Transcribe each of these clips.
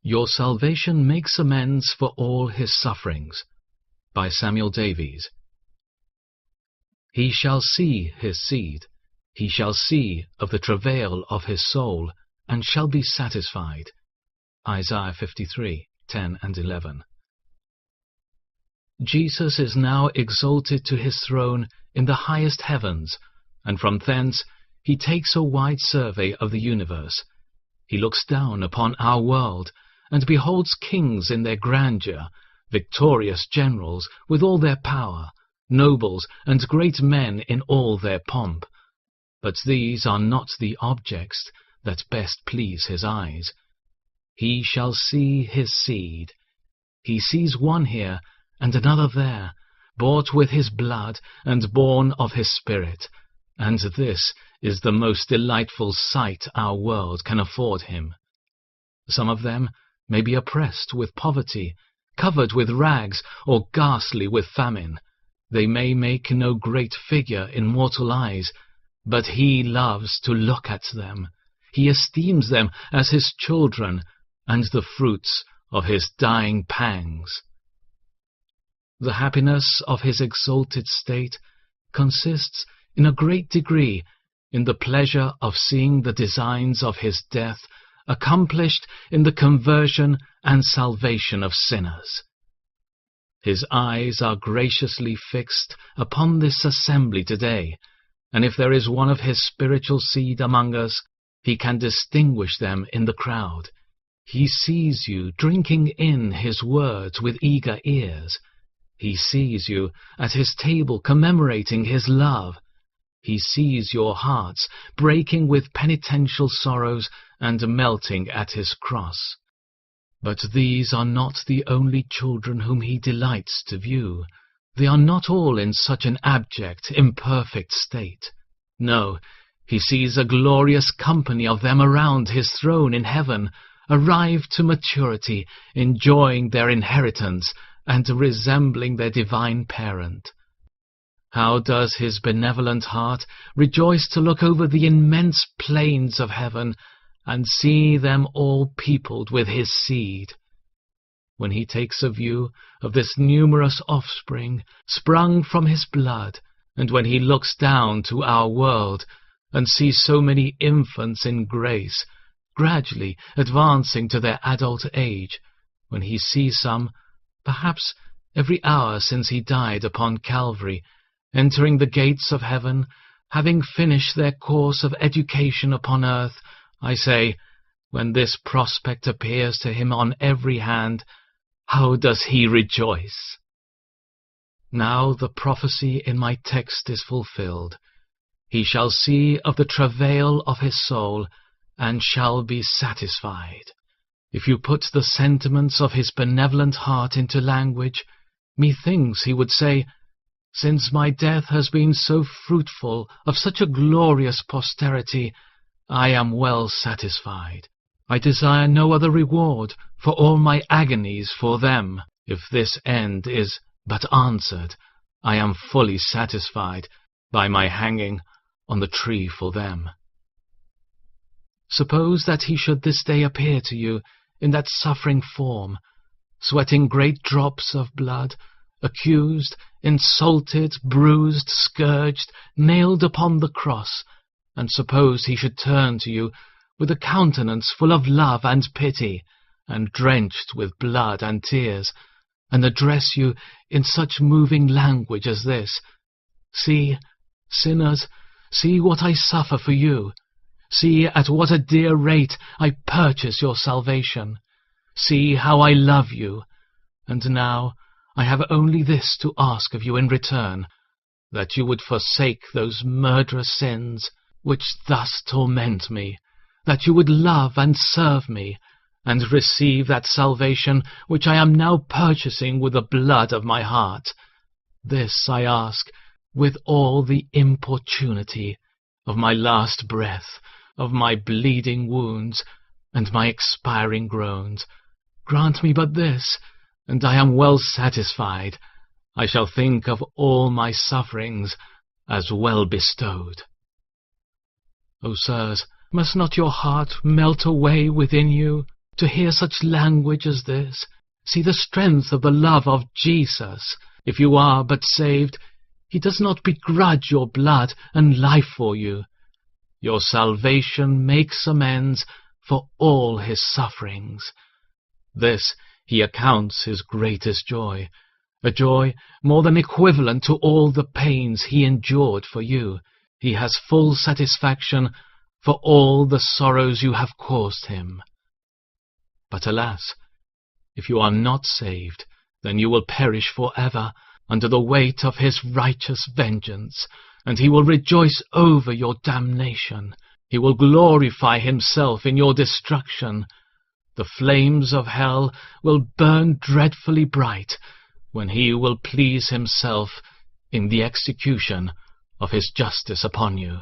Your salvation makes amends for all his sufferings. By Samuel Davies. He shall see his seed, he shall see of the travail of his soul, and shall be satisfied. Isaiah 53:10 and 11. Jesus is now exalted to his throne in the highest heavens, and from thence he takes a wide survey of the universe. He looks down upon our world, and beholds kings in their grandeur, victorious generals with all their power, nobles and great men in all their pomp. But these are not the objects that best please his eyes. He shall see his seed. He sees one here and another there, bought with his blood and born of his spirit, and this is the most delightful sight our world can afford him. Some of them may be oppressed with poverty, covered with rags, or ghastly with famine. They may make no great figure in mortal eyes, but he loves to look at them. He esteems them as his children, and the fruits of his dying pangs. The happiness of his exalted state consists in a great degree in the pleasure of seeing the designs of his death accomplished in the conversion and salvation of sinners. His eyes are graciously fixed upon this assembly today, and if there is one of his spiritual seed among us, he can distinguish them in the crowd. He sees you drinking in his words with eager ears. He sees you at his table commemorating his love. He sees your hearts breaking with penitential sorrows and melting at his cross. But these are not the only children whom he delights to view. They are not all in such an abject, imperfect state. No, he sees a glorious company of them around his throne in heaven, arrived to maturity, enjoying their inheritance, and resembling their divine parent. How does his benevolent heart rejoice to look over the immense plains of heaven and see them all peopled with his seed! When he takes a view of this numerous offspring sprung from his blood, and when he looks down to our world and sees so many infants in grace, gradually advancing to their adult age, when he sees some, perhaps every hour since he died upon Calvary, entering the gates of heaven, having finished their course of education upon earth, I say, when this prospect appears to him on every hand, how does he rejoice! Now the prophecy in my text is fulfilled. He shall see of the travail of his soul, and shall be satisfied. If you put the sentiments of his benevolent heart into language, methinks he would say, since my death has been so fruitful of such a glorious posterity, I am well satisfied. I desire no other reward for all my agonies for them. If this end is but answered, I am fully satisfied by my hanging on the tree for them. Suppose that he should this day appear to you in that suffering form, sweating great drops of blood, accused, insulted, bruised, scourged, nailed upon the cross, and suppose he should turn to you with a countenance full of love and pity, and drenched with blood and tears, and address you in such moving language as this: See, sinners, see what I suffer for you. See at what a dear rate I purchase your salvation. See how I love you. And now I have only this to ask of you in return, that you would forsake those murderous sins which thus torment me, that you would love and serve me, and receive that salvation which I am now purchasing with the blood of my heart. This I ask with all the importunity of my last breath, of my bleeding wounds, and my expiring groans. Grant me but this, and I am well satisfied. I shall think of all my sufferings as well bestowed. O sirs, must not your heart melt away within you? to hear such language as this. See the strength of the love of Jesus. If you are but saved, he does not begrudge your blood and life for you. Your salvation makes amends for all his sufferings. This he accounts his greatest joy, a joy more than equivalent to all the pains he endured for you. He has full satisfaction for all the sorrows you have caused him. But alas, if you are not saved, then you will perish forever under the weight of his righteous vengeance, and he will rejoice over your damnation. He will glorify himself in your destruction. The flames of hell will burn dreadfully bright when he will please himself in the execution of his justice upon you.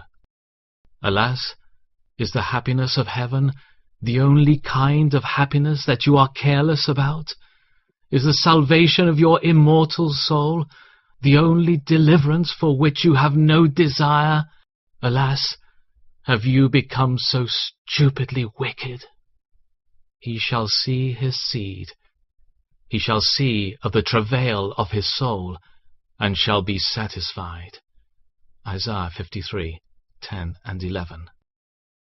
Alas, is the happiness of heaven the only kind of happiness that you are careless about? Is the salvation of your immortal soul the only deliverance for which you have no desire? Alas, have you become so stupidly wicked? He shall see his seed. He shall see of the travail of his soul, and shall be satisfied. Isaiah 53:10 and 11.